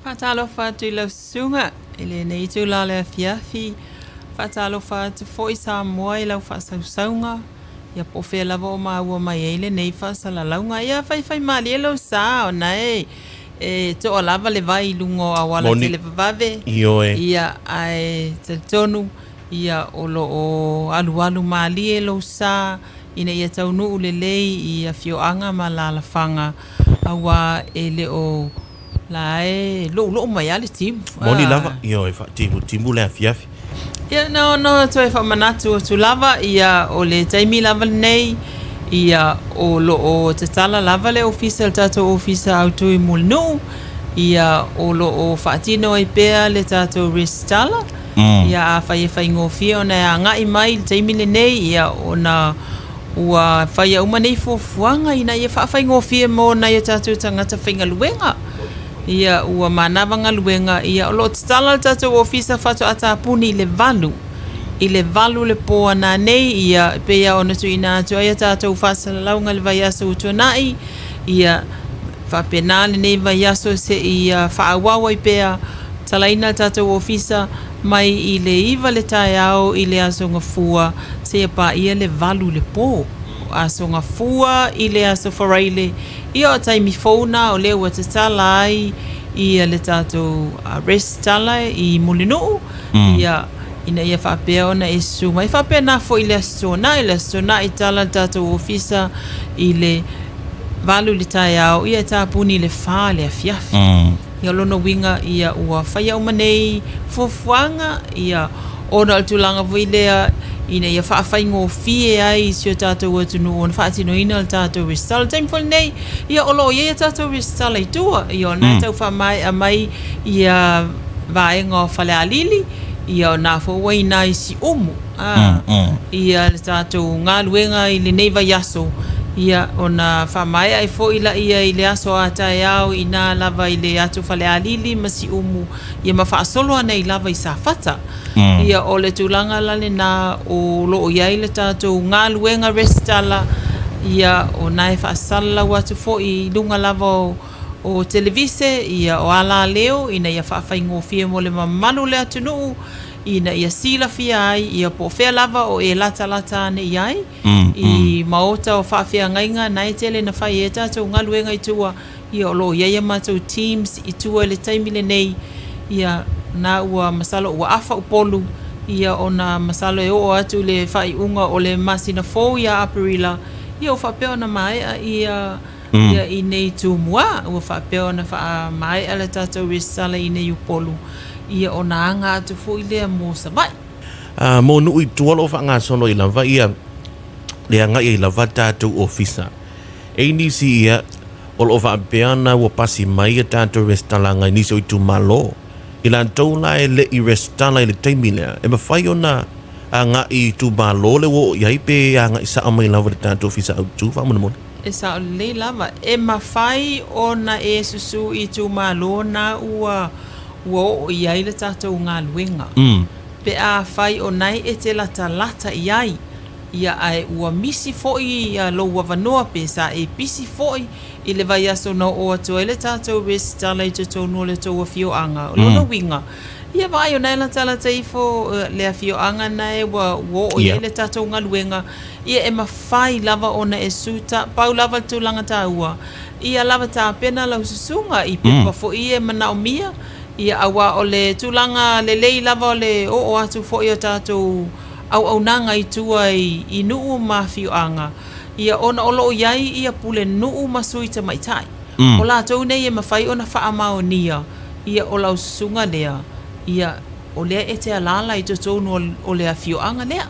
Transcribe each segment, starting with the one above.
Fatalofa tu lau sunga, ele nei tu la le fiafi. Fatalofa tu foi Samoa lau fasausaunga. Ia pofe lava o maua mai ele nei fasalalaunga. Ia fai mali e lau sa o nai. To o lava le vai lungo a wala te le vavave. Ia ai te tonu. Ia olo o alu mali e lau sa. Ina ia taunu ulelei ia fioanga ma la lafanga. Awa ele o... Lai lo mai ale tim. Moni lava io fa timu le fiafi. Ia no to fa manatu tu lava ia o le taimi lava nei ia o lo o te tala lava le ofisa tato ofisa auto I mulnu ia o lo o fatino I pea le tato restala. Ia a fai ngofia na nga I mai taimi le nei ia ona ua fai uma nei fofuanga ina ia fai ngofia mo na ia tato tangata finga luenga. Ia ua manavanga luenga ia o lo tala tato ofisa fato atapuni I le valu le poa na nei ia pea ona tu ina tu ia tato ufasa launga le vaiaso utonai ia fa penale nei vaiaso se ia faawawa I pea talaina tato ofisa mai I le iva le taiao I le aso ngafua se pa ia le valu le po aso ngafua I le aso faraile ia o taimi fauna o leo te tala ai ia le tato rest tala I mulinu ia ina ia whapea ona e su mai whapea na fo I le astona I tala tato ofisa I le valu le taiao ia tapuni le wha le afiafi ia lono winga ia ua whaia umanei fufuanga ia ona altulanga vuilea ina ia whaafai ngō fie ai sio tātou atunu o na whaatino ina al tātou restala. Taimfol nei, ia olo ia tātou restala I tua. Ia nā tau whamai a mai ia vaenga o whale alili. Ia nā whawai nā I si umu. Ia tātou ngā luenga I le neiva yaso. Ia o nā whamai ai fo ila ia I le aso a tai au I nā lava I le atu whale alili ma si umu. Ia ma whaasolo ana I lava I sa whata. Ia o le tūlanga lale nā o loo iai le tātou ngā luenga restala. Ia o nai whaasala watu fo I lunga lava o televise. Ia o ala leo ina ia whaafai ngōwhia mo le mamanu le atunu. Ina ia sila fia ai, ia po whea lava o e lata ane iai. I maota o whaafia ngainga nai tele na whai e tātou ngā luenga I tua. Ia o loo iai matou teams I tua le taimile nei. Ia na ua masalo ua afa upolu ia ona masalo e o atu le fai unga o le masina fo ia aparila ia o whapeo na mai ia I nei tu mua ua whapeo na wha mai ala tatou risala I nei upolu ia o na anga atu fo I lea mo sabai mo nui tualo o faagasolo I lava ia le anga I lava tatou ofisa e nisi ia o lo whapea na ua pasi mai a tatou risala ngai nisi o I tu malo ila tola e le I restala I le taimilea e mawhai ona a ngā I tu malo le wo iai pe a ngā isa amai lava le tātou ofisa au tu whamunamona e sa o le lava e mawhai ona e susu I tu malo na ua o iai le tātou ngā luenga pe a whai o nai e te lata iai ia ai ua misi foi ia lo ua vanoa pe sa e pisi foi I le vai aso na o atua le tātou restala I te tonu le tau a fioanga o lono winga ia vai o naila tala teifo le a fioanga nei wa o ia le tātou ngā luenga ia e mawhai lava ona e suta pau lava tūlanga tāua ia lava tā pena lau susunga I pepa fo ia mana o mia ia awa o le tūlanga le lei lava o le o atu fo ia tātou au nanga I tua I nuu ma fioanga ia ona o loo iai ia pule nuu masui te maitai. O la tau nei e mawhai ona wha amao nia. Ia o lau sunga lea. Ia o lea e te alala I te tonu o lea fioanga lea.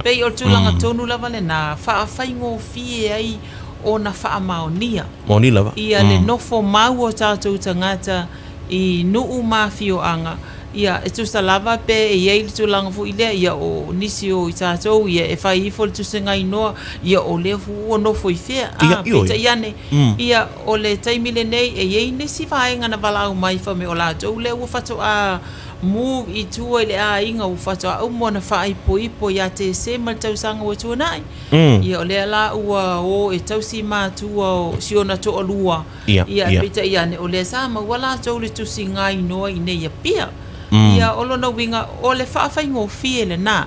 Pei o tūlanga tonu lava le nā wha whaingo fie ai o na wha amao nia. Moni lava. Ia le nofo mau o tātou tangata I nuu ma fioanga. ia e tu salava pe e ia tu langa fu ile ia o nisi o itato ia e fai fo tu senga ino ia o le fu o no foi fe pita iane ia o le taimile nei e ia nisi vai ngana vala mai fa me o la to le o fato a move I tu ile a inga o fato a mona fai po ia te se ma tau sanga o tu nai ia o le la o e tau si ma tu o si ona to lua ia pita iane o le sa ma wala to le tu singa ino ine ia pia ia olo na winga o le whaawhaingo fie le nā.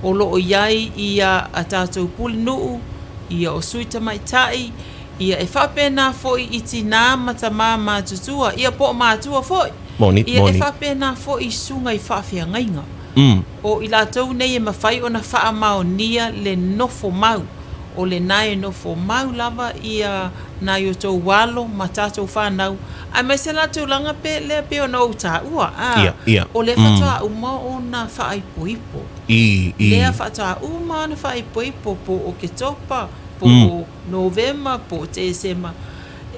O lo o iai ia a tātou puli nuu, ia o suita mai tai, ia e whapena foi I tina mata mā tutua, ia po mātua foi. Ia e whapena foi sunga I whawhia ngainga. O I lātou nei e mawhai o na wha mao nia le nofo mau. O le nai nofo mau lava ia nai o tō walo ma tātou whanau. Ai mai se lātou langa pe lea pe o na o tā ua. O le whatoa uma o na whaaipoipo. Lea whatoa uma o na whaaipoipo po o ke topa, po Novema, po te sema.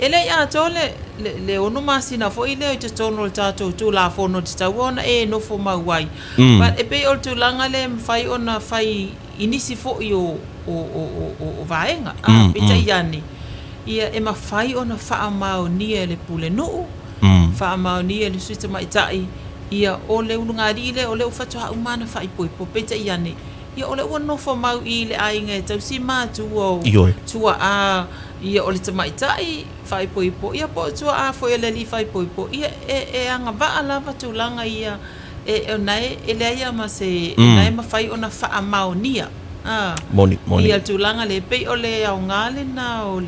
Ele ia tole le ono masina fo ile o te tono le tātou tū la fono te tau ona e nofo mau wai. But e pe o tū langa le mwhai o na whai inisi fo I o vaenga. Pita iane. Ia e mawhai o na wha mao nia le pule nuu. Wha mao nia le suita mai tai. Ia o le ununga rile o le ufatoa umana whai poipo. Pita iane. Ia o le ua nofo mau I le ainga e tau si mā tua a ia o le tamai tai whai poipo. Ia po tua a fo le li whai poipo. Ia e anga vaa lava tūlanga ia e nai e lea ia ma se nai mawhai o na wha mao nia. Moni. Ia tūlanga le pei o le au ngale na o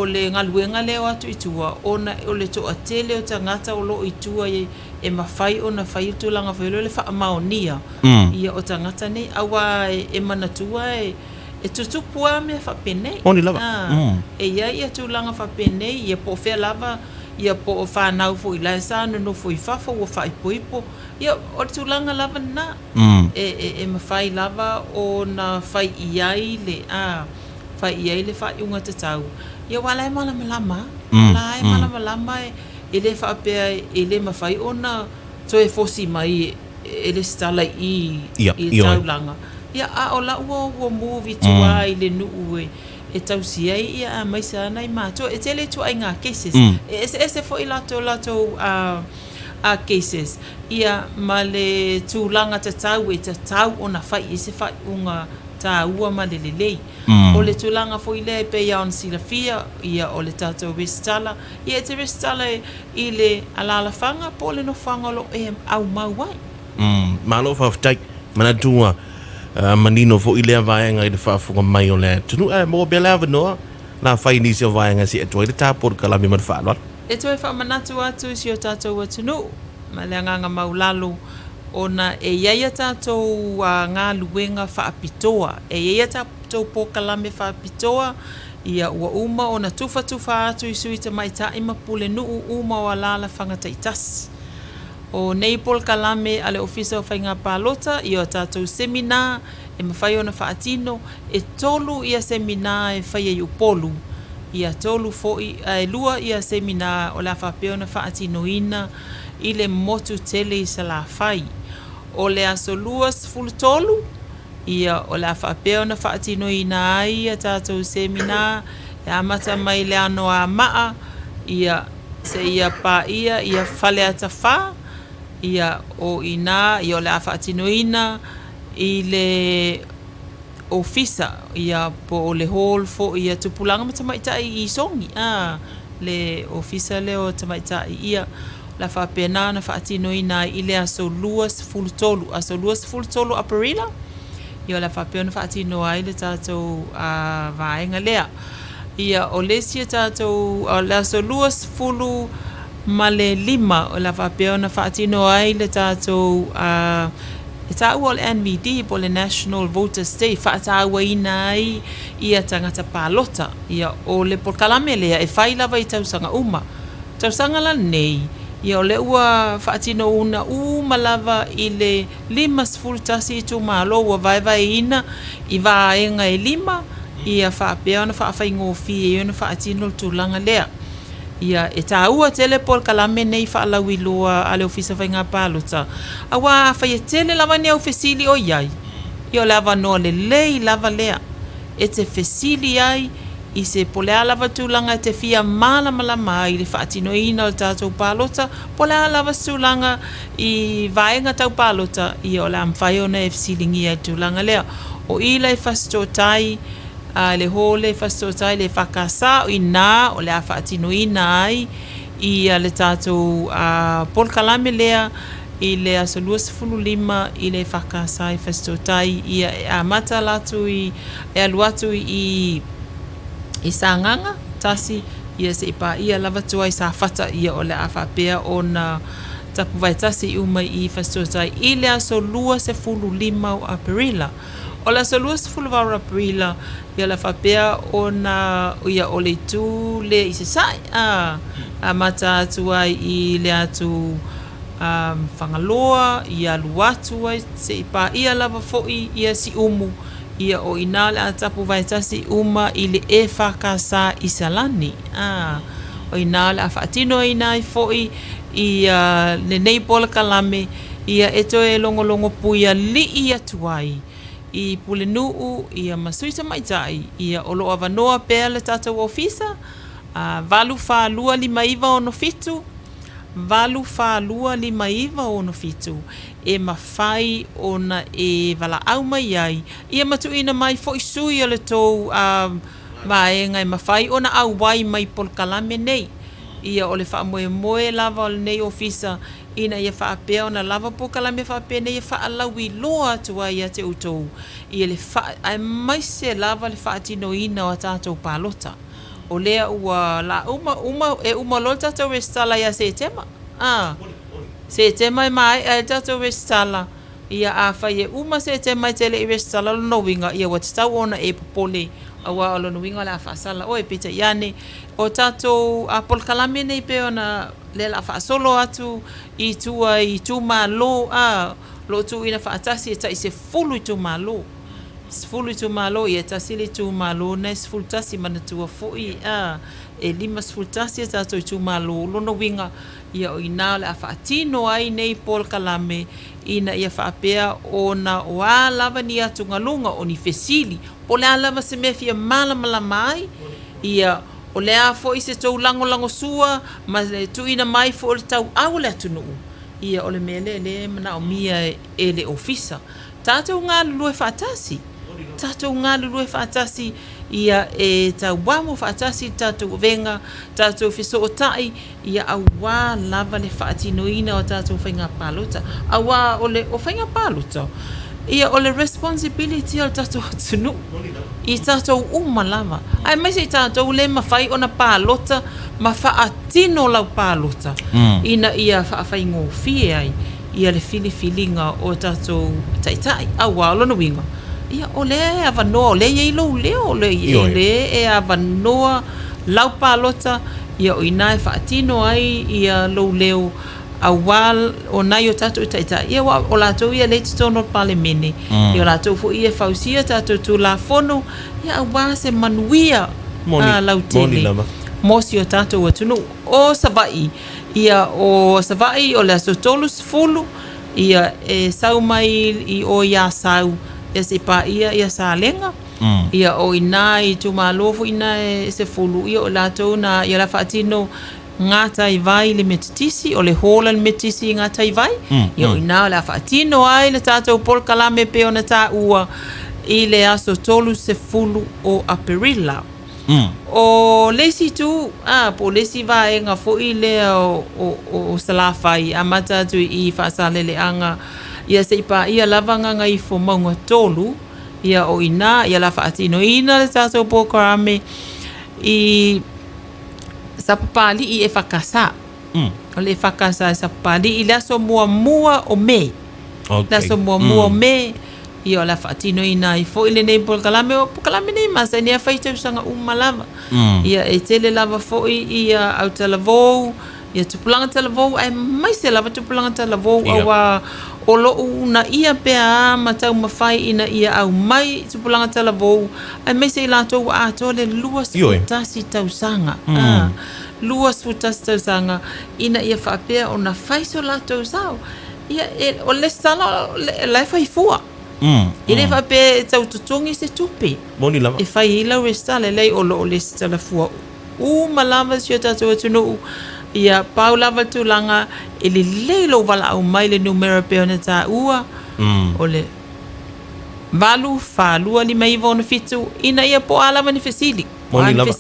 le ngaluenga leo atu itua o le toa tele o tangata o lo itua e mawhai o na whai tūlanga whai le wha mao nia. Ia o tangata nei awa e manatua e tutupua me whapene. Moni lava. E ia tūlanga whapene ia po whea lava ia po o whanau fo I laisa no fo I whafo o whai poipo. Ia o tūlanga lava na. E mawhai lava o na whai iai le whai iai le whai unga te tau. Ia wala e malama lama. Wala e malama lama e le whapea e le mawhai o na toe fosi mai e le stala I taulanga. Ia a o la ua movie tua I le nuu e tau si ai ia a mai sa nai mātua. E tele tua ai ngā cases. E se fo I lato a cases. Ia ma le tūlanga te tau e te tau o na whai e se whai unga tā ua ma le lelei. O le tūlanga fo I le pe ia on sila fia ia o le tātou restala. Ia te restala I le alala whanga po le no whanga lo e au mau wai. Malo whawhtai mana tua manino fo I lea vaenga I le whaafunga mai o lea. Tunu mo bea lea wanoa na whai nisi o vaenga si atua I le tā Polokalame man whaaloa. E toi whamanatu atu si o tātou atunu. Ma lea nganga maulalo. Ona e iaia tātou ngā luenga faapitoa. E iaia tātou Polokalame faapitoa. Ia ua uma o na tufa atu I suita mai taima pule nuu uma o alala whangataitas. O nei Polokalame ale Ofisa o Faiga Palota I o tātou semina e mawhai o na whaatino e tolu ia semina e whai e upolu. Ia tolu foi e lua ia semina o la whapeo na whaatino ina I le motu tele I sa la whai. O le aso luas fulutolu ia o la whapeo na whaatino ina ai a tātou semina e amata mai le ano a maa ia se ia pa ia whale ata wha ia o ina ia o le whaatino ina I le Ofisa ia po o le hall fo ia tupulanga ma tamaitai I songi le Ofisa leo tamaitai ia la whapena na whaatino ina I le aso luas fulutolu aparila ia la whapena na whaatino ai le tātou vaenga lea ia o lesia tātou le aso luas fulu ma le lima o la whapena na whaatino ai le tātou e tāua o le NVD po le National Voters Day whaataua ina ai ia tangata Palota ia o le Polokalame lea e whai lava I tausanga uma tausanga la nei ia o le ua whaatino una uma lava I le 5 I tu malo ua vai ina I vaenga e 5 ia whaapea ona whaawhaingo fie ona whaatino tūlanga lea ia e taua tele Polokalame nei whaalau loa ale ofisa Faiga Palota. Awa whai e tele lava ni au fesili o iai. Ia o lava noa le lei lava lea. E te fesili ai i se polea lava tūlanga te fia malama i le whaatinoina o tātou Palota. Polea lava tūlanga i vaenga tau Palota ia o le amwhai ona e fesilingi ai tūlanga lea. O ila i fastotai le hole fastotai le whakasa o i nā o le a whaatinoina ai i le tātou Polokalame lea i le aso 25 i le whakasa i fastotai i a mata latu i aluatu i sanganga tasi ia se ipa ia lava tua i sa fata ia o le a whapea o na tapu vai tasi uma i fastotai i le aso 25 o Aprila. O la solus fulva Aprila ia la whapea o na ia o le tū le i se sai a mata atua i le atu whangaloa ia luatu ai se ipa ia lava fo'i ia si umu ia o ina le atapu vai tasi uma i le e whakasa i salani o ina le a whaatino ina i fo'i i le nei Polokalame ia eto e longo puia li i atuai i pule nuu ia masuita maitai ia o loa wanoa pēr le tātou ofisa valu whālua 5 ono fitu valu whālua 5 ono fitu e mawhai ona e wala au mai ai ia matuina mai fo isui o le tōu maenga e mawhai ona au wai mai Polokalame nei ia o le whaamoe lava o le nei ofisa ina ia whaapea ona lava Polokalame whaapea nei ia whaalau i loa atua ia te utou ia le ai mai se lava le whaatinoina o tātou Palota o lea ua la uma lo tātou restala ia se tema se tema i mai e tātou restala ia a whai e uma se tema i tele i restala lo winga ia wa tau ona e popole awa o lo winga la whaasala o e pita iane o tātou Polokalame nei pe ona le la faasolo atu i tua i tu malo lo tu ina faatasi ta i se fulu i tu malo i tasi le tu malo na se fulu tasi mana tua foi e lima se fulu tasi ta i tu malo lo no winga ia o ina le afaatino ai nei Polokalame ina ia faapea ona o lava ni atu ngalunga o ni fesili o le lava se mefia malama mai ia o lea fo i se tau lango sua ma le tuina mai fo o le tau au le atunu ia o le mele le mana o mia e le ofisa tātou ngā lulue whaatasi ia e tau wamo whaatasi tātou venga tātou fiso o tai ia awa lava le whaatinoina o tātou Faiga Palota awa o Faiga Palota ia o le responsibility o tātou atunu i tātou lava ai mai se tātou le mawhai ona Palota ma whaatino lau Palota ina ia whaawhai ngōwhie ai ia le filifilinga o tātou taitai awa o lono winga ia o le avanoa o le iei leo le e avanoa lau Palota ia o ina e whaatino ai ia leo awal o nai o tātou taitai ia o lātou ia leite tono palemene ia o lātou fo ia fausia tātou tū la fono ia awa se manuia lau tele mosi o tātou atunu o savai ia o savai o le aso tolus fulu ia e sau mai i o ia sau ia se pa ia sa lenga ia o ina i tu malofo ina e se fulu ia o lātou na ia la whaatino ngā tai vai le metitisi o le hola le metitisi ngā tai vai ia o ina la whaatino ai le tātou Polokalame pe ona tā ua i le aso tolu se fulu o Aprila o lesi tu po lesi vai ngā fo i le o salafai a mata tu i whaasale le anga ia se ipa ia lavanga ngai fo maunga tolu ia o ina ia la whaatino ina le tātou Polokalame i sapapali i e whakasa. O le whakasa e sapapali i laso mua o me. Laso mua o me i o la whaatino ina i fo i le nei Polokalame o Polokalame nei masa i nea whaitau sanga umalama. Ia e tele lava fo i au talavou, ia tupulanga talavou, ai mai se lava tupulanga talavou awa o loo na ia pea matau mawhai ina ia au mai tupulanga talavou ai mai se i lātou a to le lua tasi tau sanga lua sutas tausanga ina ia whaapea o na whaiso lato sao. Ia o le sala lai whaifua. Ine whaapea e tau tutungi se tupi. Moni lama. E whai ila o sala lei o lo le sala fua. Malama si o tatou atunu ia pau lava tulanga e le leilo wala au mai le numero pe ona ta ua. O le valu fa lua 5 ona fitu ina ia po ala mani fesili. Moni lava.